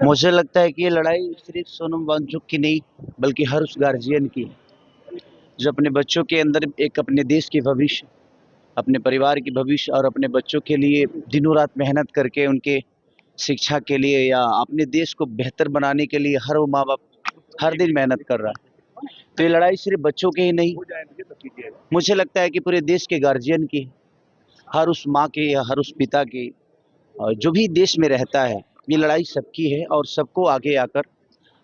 मुझे लगता है कि ये लड़ाई सिर्फ सोनम वांगचुक की नहीं बल्कि हर उस गार्जियन की है जो अपने बच्चों के अंदर एक अपने देश के भविष्य, अपने परिवार के भविष्य और अपने बच्चों के लिए दिनों रात मेहनत करके उनके शिक्षा के लिए या अपने देश को बेहतर बनाने के लिए हर वो माँ बाप हर दिन मेहनत कर रहा है। तो ये लड़ाई सिर्फ बच्चों की ही नहीं, मुझे लगता है कि पूरे देश के गार्जियन की, हर उस माँ की या हर उस पिता की, जो भी देश में रहता है। ये लड़ाई सबकी है और सबको आगे आकर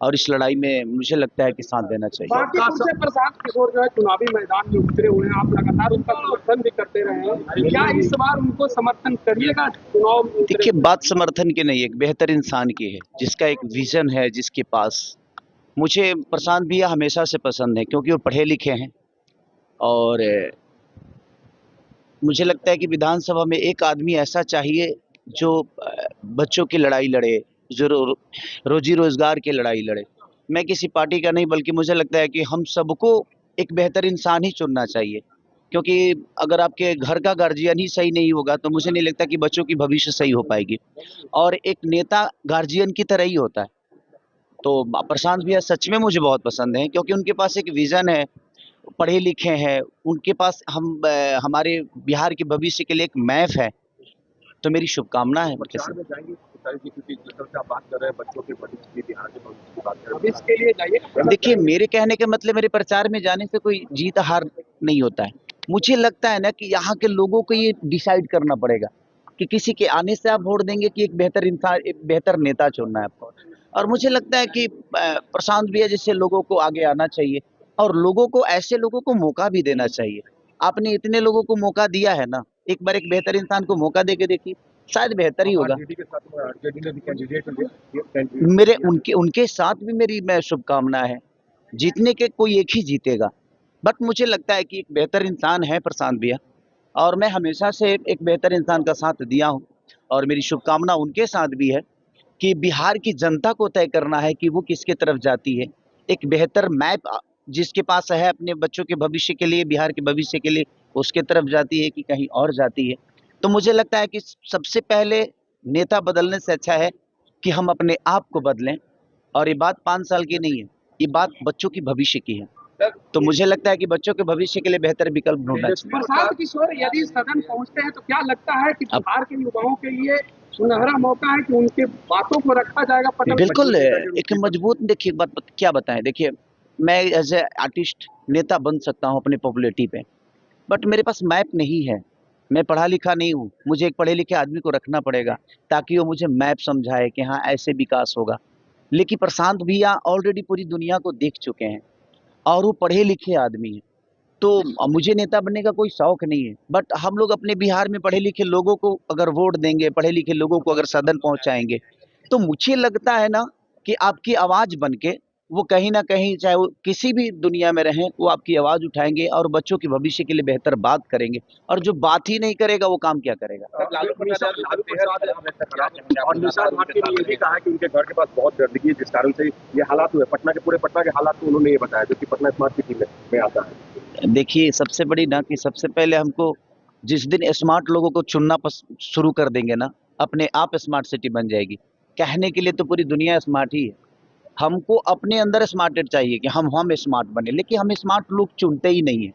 और इस लड़ाई में मुझे लगता है कि साथ देना चाहिए। बाकी से प्रशांत किशोर जो है चुनावी मैदान में उतरे हुए हैं, आप लगातार उनका समर्थन भी करते रहे हैं, क्या इस बार उनको समर्थन करिएगा चुनाव में? देखिए, बात समर्थन की नहीं, एक बेहतर इंसान की है जिसका एक विजन है, जिसके पास। मुझे प्रशांत भैया हमेशा से पसंद है क्योंकि वो पढ़े लिखे हैं और मुझे लगता है कि विधानसभा में एक आदमी ऐसा चाहिए जो बच्चों की लड़ाई लड़े, जो रोजी रोजगार की लड़ाई लड़े। मैं किसी पार्टी का नहीं बल्कि मुझे लगता है कि हम सबको एक बेहतर इंसान ही चुनना चाहिए, क्योंकि अगर आपके घर का गार्जियन ही सही नहीं होगा तो मुझे नहीं लगता कि बच्चों की भविष्य सही हो पाएगी। और एक नेता गार्जियन की तरह ही होता है। तो प्रशांत भैया सच में मुझे बहुत पसंद है क्योंकि उनके पास एक विजन है, पढ़े लिखे हैं, उनके पास हमारे बिहार के भविष्य के लिए एक मैप है। तो मेरी शुभकामना है उनके साथ। देखिए, मेरे कहने के मतलब मेरे प्रचार में जाने से कोई जीत हार नहीं होता है। मुझे लगता है ना कि यहाँ के लोगों को ये डिसाइड करना पड़ेगा कि किसी के आने से आप वोट देंगे कि एक बेहतर इंसान, एक बेहतर नेता चुनना है आपको। और मुझे लगता है कि प्रशांत भैया जैसे लोगों को आगे आना चाहिए और लोगों को, ऐसे लोगों को मौका भी देना चाहिए। आपने इतने लोगों को मौका दिया है ना, एक बार एक बेहतर इंसान को मौका दे के देखिए, शायद बेहतर ही होगा। मेरे उनके उनके साथ भी मेरी शुभकामना है। जीतने के कोई एक ही जीतेगा, बट मुझे लगता है कि एक बेहतर इंसान है प्रशांत भैया और मैं हमेशा से एक बेहतर इंसान का साथ दिया हूँ और मेरी शुभकामना उनके साथ भी है कि बिहार की जनता को तय करना है कि वो किसके तरफ जाती है। एक बेहतर मैप जिसके पास है अपने बच्चों के भविष्य के लिए, बिहार के भविष्य के लिए, उसके तरफ जाती है कि कहीं और जाती है। तो मुझे लगता है कि सबसे पहले नेता बदलने से अच्छा है कि हम अपने आप को बदलें। और ये बात 5 साल की नहीं है, ये बात बच्चों की भविष्य की है। तो मुझे लगता है कि बच्चों के भविष्य के लिए बेहतर विकल्प ढूंढना चाहिए। प्रशांत किशोर यदि सदन पहुंचते हैं तो क्या लगता है कि बिहार के युवाओं के लिए सुनहरा मौका है कि उनके बातों को रखा जाएगा पटल? बिल्कुल, एक मजबूत, देखिए बात क्या बताएं, देखिए मैं एज ए आर्टिस्ट नेता बन सकता हूं अपने पॉपुलैरिटी पे, बट मेरे पास मैप नहीं है। मैं पढ़ा लिखा नहीं हूँ, मुझे एक पढ़े लिखे आदमी को रखना पड़ेगा ताकि वो मुझे मैप समझाए कि हाँ ऐसे विकास होगा। लेकिन प्रशांत भैया ऑलरेडी पूरी दुनिया को देख चुके हैं और वो पढ़े लिखे आदमी हैं। तो मुझे नेता बनने का कोई शौक नहीं है, बट हम लोग अपने बिहार में पढ़े लिखे लोगों को अगर वोट देंगे, पढ़े लिखे लोगों को अगर सदन पहुंचाएंगे, तो मुझे लगता है ना कि आपकी आवाज बन के वो कहीं ना कहीं, चाहे वो किसी भी दुनिया में रहें, वो आपकी आवाज उठाएंगे और बच्चों के भविष्य के लिए बेहतर बात करेंगे। और जो बात ही नहीं करेगा वो काम क्या करेगा? और निषाद भारती ने ये भी कहा कि उनके घर के पास बहुत गंदगी है जिस कारण से ये हालात हुए। पटना के हालात को उन्होंने ये बताया, जो कि पटना स्मार्ट सिटी में आता है। देखिए, सबसे बड़ी ना कि सबसे पहले हमको जिस दिन स्मार्ट लोगों को चुनना शुरू कर देंगे ना, अपने आप स्मार्ट सिटी बन जाएगी। कहने के लिए तो पूरी दुनिया स्मार्ट ही है, हमको अपने अंदर स्मार्टेड चाहिए कि हम स्मार्ट बने, लेकिन हम स्मार्ट लोग चुनते ही नहीं है।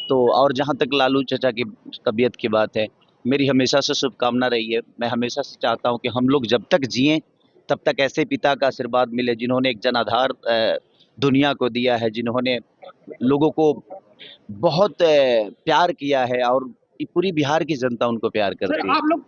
तो और जहाँ तक लालू चाचा की तबीयत की बात है, मेरी हमेशा से शुभकामना रही है। मैं हमेशा से चाहता हूँ कि हम लोग जब तक जिएं तब तक ऐसे पिता का आशीर्वाद मिले जिन्होंने एक जनाधार दुनिया को दिया है, जिन्होंने लोगों को बहुत प्यार किया है और पूरी बिहार की जनता उनको प्यार करती है। आप लोग